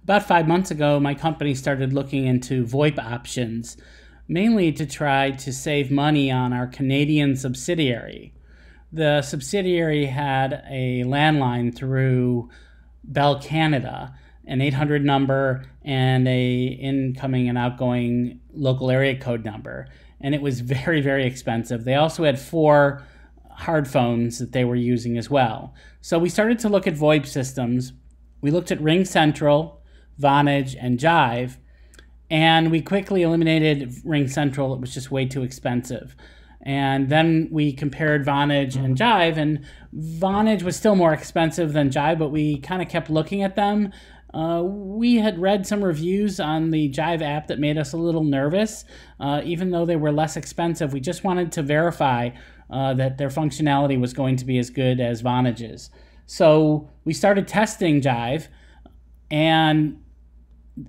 About 5 months ago, my company started looking into VoIP options, mainly to try to save money on our Canadian subsidiary. The subsidiary had a landline through Bell Canada, an 800 number and a incoming and outgoing local area code number. And it was very, very expensive. They also had 4 hard phones that they were using as well. So we started to look at VoIP systems. We looked at RingCentral, Vonage, and Jive, and we quickly eliminated RingCentral. It was just way too expensive. And then we compared Vonage and Jive, and Vonage was still more expensive than Jive, but we kind of kept looking at them. We had read some reviews on the Jive app that made us a little nervous. Even though they were less expensive, we just wanted to verify that their functionality was going to be as good as Vonage's. So we started testing Jive, and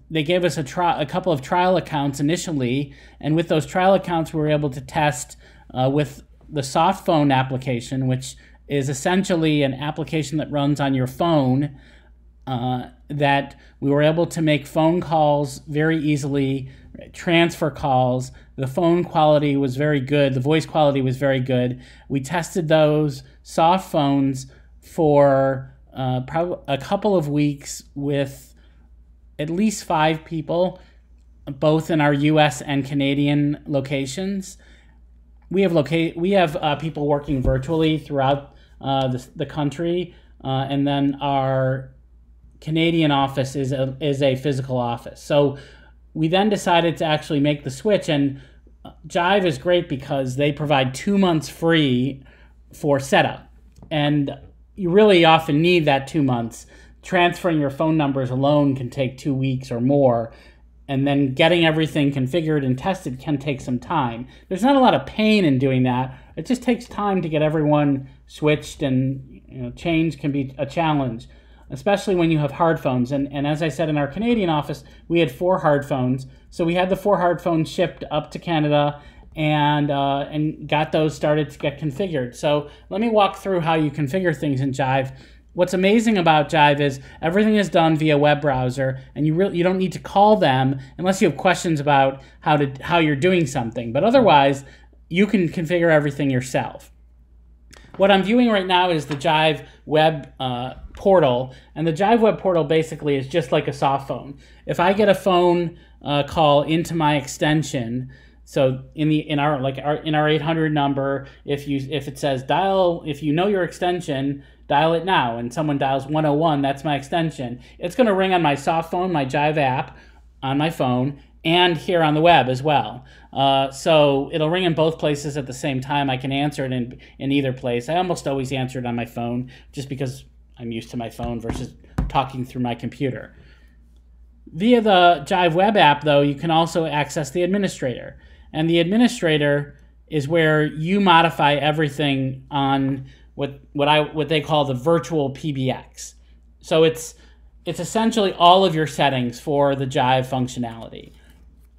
they gave us a couple of trial accounts initially, and with those trial accounts we were able to test with the soft phone application, which is essentially an application that runs on your phone, that we were able to make phone calls very easily, transfer calls. The phone quality was very good. The voice quality was very good. We tested those soft phones for probably a couple of weeks with at least 5 people, both in our U.S. and Canadian locations. We have people working virtually throughout the country, and then our Canadian office is a physical office. So we then decided to actually make the switch, and Jive is great because they provide 2 months free for setup, and you really often need that 2 months. Transferring your phone numbers alone can take 2 weeks or more, and then getting everything configured and tested can take some time. There's not a lot of pain in doing that. It just takes time to get everyone switched, and change can be a challenge, especially when you have hard phones. And as I said, in our Canadian office, we had 4 hard phones. So we had the 4 hard phones shipped up to Canada and got those started to get configured. So let me walk through how you configure things in Jive. What's amazing about Jive is everything is done via web browser, and you don't need to call them unless you have questions about how you're doing something. But otherwise, you can configure everything yourself. What I'm viewing right now is the Jive web portal, and the Jive web portal basically is just like a soft phone. If I get a phone call into my extension, so in our 800 number, if it says dial, if you know your extension, dial it now, and someone dials 101, that's my extension. It's going to ring on my soft phone, my Jive app on my phone, and here on the web as well. So it'll ring in both places at the same time. I can answer it in either place. I almost always answer it on my phone just because I'm used to my phone versus talking through my computer. Via the Jive web app, though, you can also access the administrator. And the administrator is where you modify everything on what they call the virtual PBX. So it's essentially all of your settings for the Jive functionality.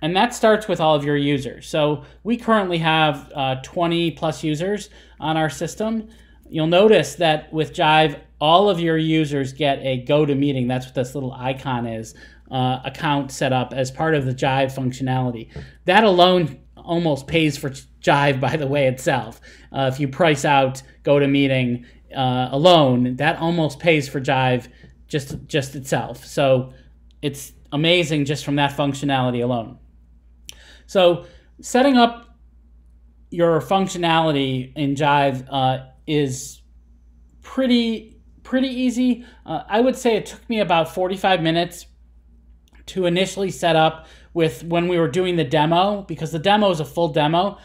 And that starts with all of your users. So we currently have 20 plus users on our system. You'll notice that with Jive, all of your users get a GoToMeeting, that's what this little icon is, account set up as part of the Jive functionality. That alone almost pays for Jive, by the way, itself. If you price out GoToMeeting alone, that almost pays for Jive just itself. So it's amazing just from that functionality alone. So setting up your functionality in Jive is pretty easy. I would say it took me about 45 minutes to initially set up with when we were doing the demo, because the demo is a full demo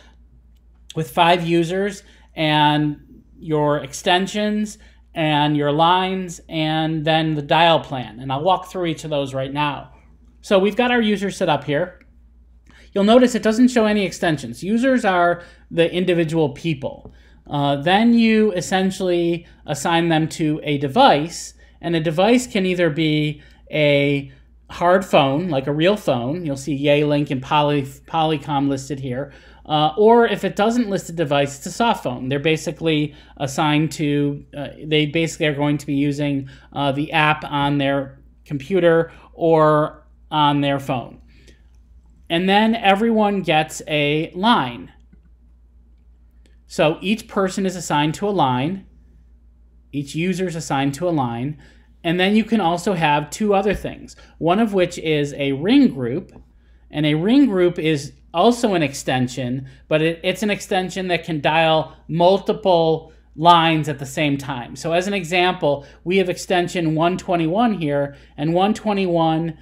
with 5 users and your extensions and your lines and then the dial plan. And I'll walk through each of those right now. So we've got our users set up here. You'll notice it doesn't show any extensions. Users are the individual people. Then you essentially assign them to a device, and a device can either be a hard phone, like a real phone. You'll see Yay-Link and Polycom listed here. Or if it doesn't list a device, it's a soft phone. They're basically assigned to, they basically are going to be using the app on their computer or on their phone. And then everyone gets a line. So each person is assigned to a line. Each user is assigned to a line. And then you can also have two other things, one of which is a ring group. And a ring group is also an extension, but it's an extension that can dial multiple lines at the same time. So as an example, we have extension 121 here, and 121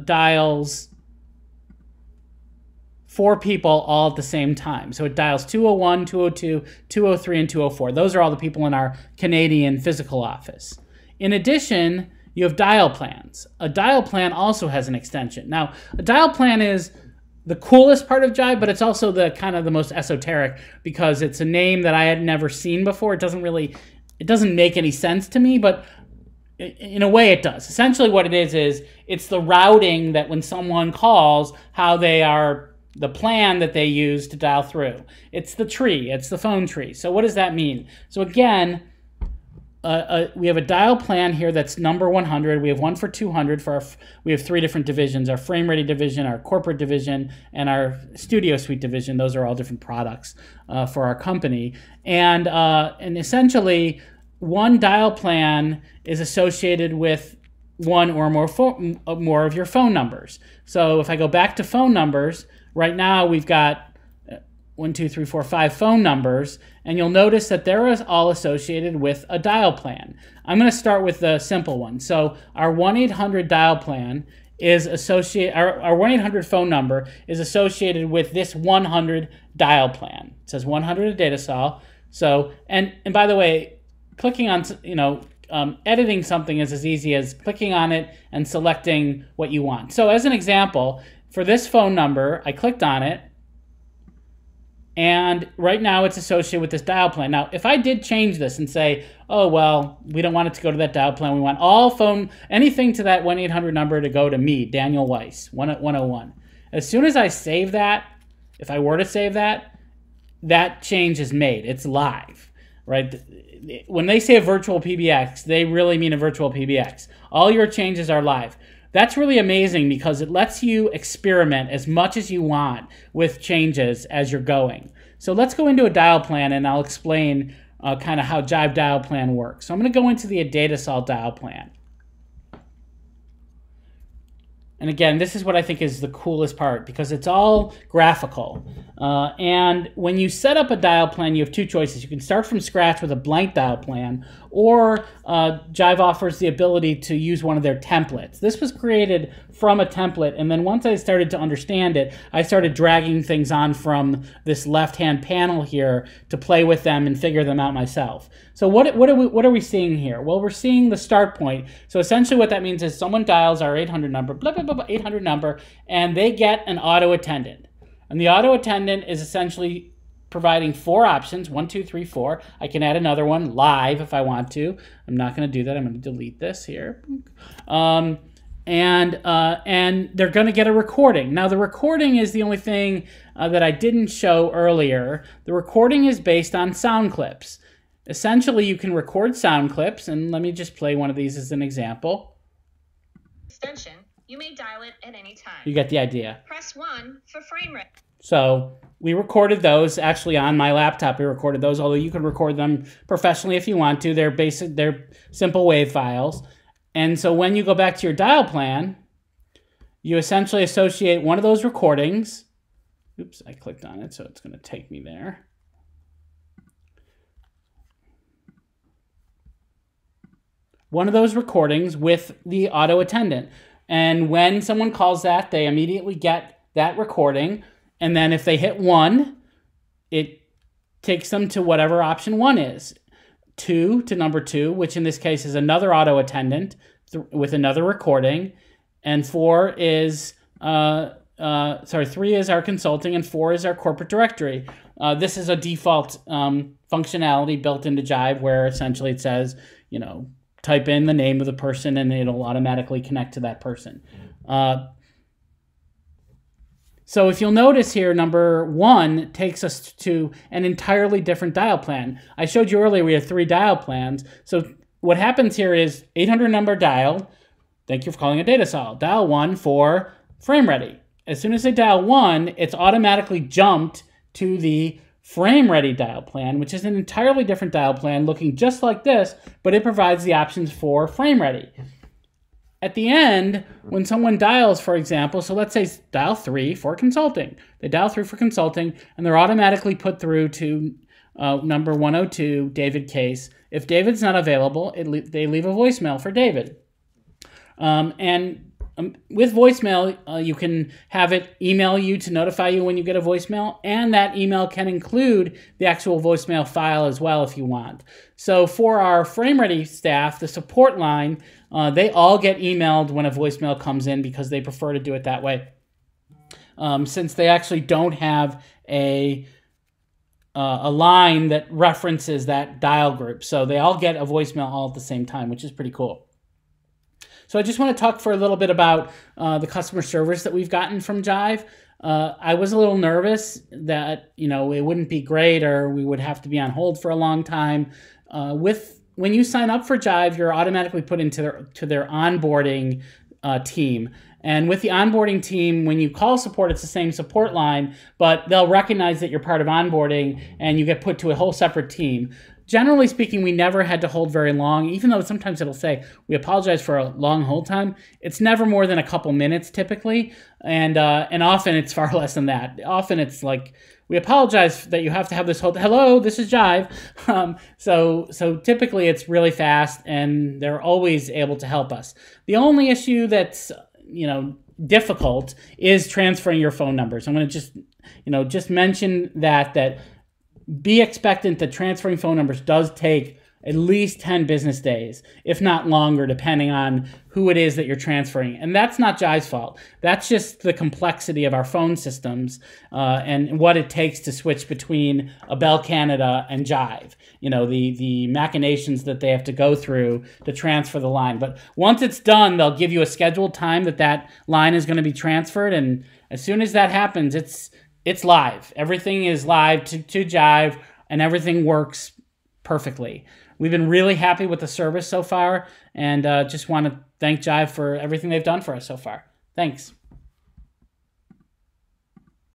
dials 4 people all at the same time. So it dials 201, 202, 203, and 204. Those are all the people in our Canadian physical office. In addition, you have dial plans. A dial plan also has an extension. Now, a dial plan is the coolest part of Jive, but it's also the kind of the most esoteric because it's a name that I had never seen before. It doesn't make any sense to me, but in a way it does. Essentially what it is it's the routing that when someone calls, how they are, the plan that they use to dial through. It's the tree, it's the phone tree. So what does that mean? So again, we have a dial plan here that's number 100. We have one for 200 for we have 3 different divisions: our frame ready division, our corporate division, and our studio suite division. Those are all different products for our company. And essentially, one dial plan is associated with one or more of your phone numbers. So if I go back to phone numbers, right now we've got 1, 2, 3, 4, 5 phone numbers, and you'll notice that they're all associated with a dial plan. I'm going to start with the simple one. So our 1-800 dial plan is associated, our 1-800 phone number is associated with this 100 dial plan. It says 100 at Datasol. So, and by the way, clicking on, editing something is as easy as clicking on it and selecting what you want. So as an example, for this phone number, I clicked on it, and right now it's associated with this dial plan. Now, if I did change this and say, oh, well, we don't want it to go to that dial plan. We want anything to that 1-800 number to go to me, Daniel Weiss, 101. As soon as I save that, if I were to save that, that change is made. It's live, right? When they say a virtual PBX, they really mean a virtual PBX. All your changes are live. That's really amazing because it lets you experiment as much as you want with changes as you're going. So let's go into a dial plan and I'll explain kind of how Jive dial plan works. So I'm going to go into the Datasol dial plan. And again, this is what I think is the coolest part because it's all graphical. And when you set up a dial plan, you have 2 choices. You can start from scratch with a blank dial plan, or Jive offers the ability to use one of their templates. This was created from a template, and then once I started to understand it, I started dragging things on from this left-hand panel here to play with them and figure them out myself. So what are we seeing here? Well, we're seeing the start point. So essentially what that means is someone dials our 800 number, blah, blah, blah, blah, 800 number, and they get an auto attendant. And the auto attendant is essentially providing 4 options, 1, 2, 3, 4. I can add another one live if I want to. I'm not going to do that. I'm going to delete this here. And they're going to get a recording. Now, the recording is the only thing that I didn't show earlier. The recording is based on sound clips. Essentially, you can record sound clips, and let me just play one of these as an example. Extension. You may dial it at any time. You get the idea. Press 1 for frame rate. So we recorded those actually on my laptop. We recorded those, although you can record them professionally if you want to. They're simple WAV files. And so when you go back to your dial plan, you essentially associate one of those recordings. Oops, I clicked on it, so it's going to take me there. One of those recordings with the auto attendant. And when someone calls that, they immediately get that recording. And then if they hit 1, it takes them to whatever option 1 is. 2 to number 2, which in this case is another auto attendant with another recording. And 4 is, 3 is our consulting, and 4 is our corporate directory. This is a default functionality built into Jive where essentially it says, type in the name of the person and it'll automatically connect to that person. So if you'll notice here, number 1 takes us to an entirely different dial plan. I showed you earlier we have 3 dial plans. So what happens here is 800 number dial, Thank you for calling a data cell. Dial 1 for frame ready. As soon as they dial 1, it's automatically jumped to the frame ready dial plan, which is an entirely different dial plan looking just like this, but it provides the options for frame ready. At the end, when someone dials, for example, so let's say dial 3 for consulting. They dial 3 for consulting, and they're automatically put through to number 102, David Case. If David's not available, they leave a voicemail for David. With voicemail, you can have it email you to notify you when you get a voicemail, and that email can include the actual voicemail file as well if you want. So for our frame ready staff, the support line, they all get emailed when a voicemail comes in because they prefer to do it that way. Since they actually don't have a line that references that dial group. So they all get a voicemail all at the same time, which is pretty cool. So I just want to talk for a little bit about the customer service that we've gotten from Jive. I was a little nervous that, it wouldn't be great or we would have to be on hold for a long time. When you sign up for Jive, you're automatically put into their onboarding team. And with the onboarding team, when you call support, it's the same support line, but they'll recognize that you're part of onboarding and you get put to a whole separate team. Generally speaking, we never had to hold very long, even though sometimes it'll say, we apologize for a long hold time. It's never more than a couple minutes typically, and often it's far less than that. Often it's like, we apologize that you have to have this hold. Hello, this is Jive. So typically it's really fast, and they're always able to help us. The only issue that's difficult is transferring your phone numbers. I'm going to just mention that be expectant that transferring phone numbers does take at least 10 business days, if not longer, depending on who it is that you're transferring. And that's not Jive's fault. That's just the complexity of our phone systems and what it takes to switch between a Bell Canada and Jive. The machinations that they have to go through to transfer the line. But once it's done, they'll give you a scheduled time that line is going to be transferred. And as soon as that happens, it's live. Everything is live to Jive, and everything works perfectly. We've been really happy with the service so far, and just want to thank Jive for everything they've done for us so far. Thanks.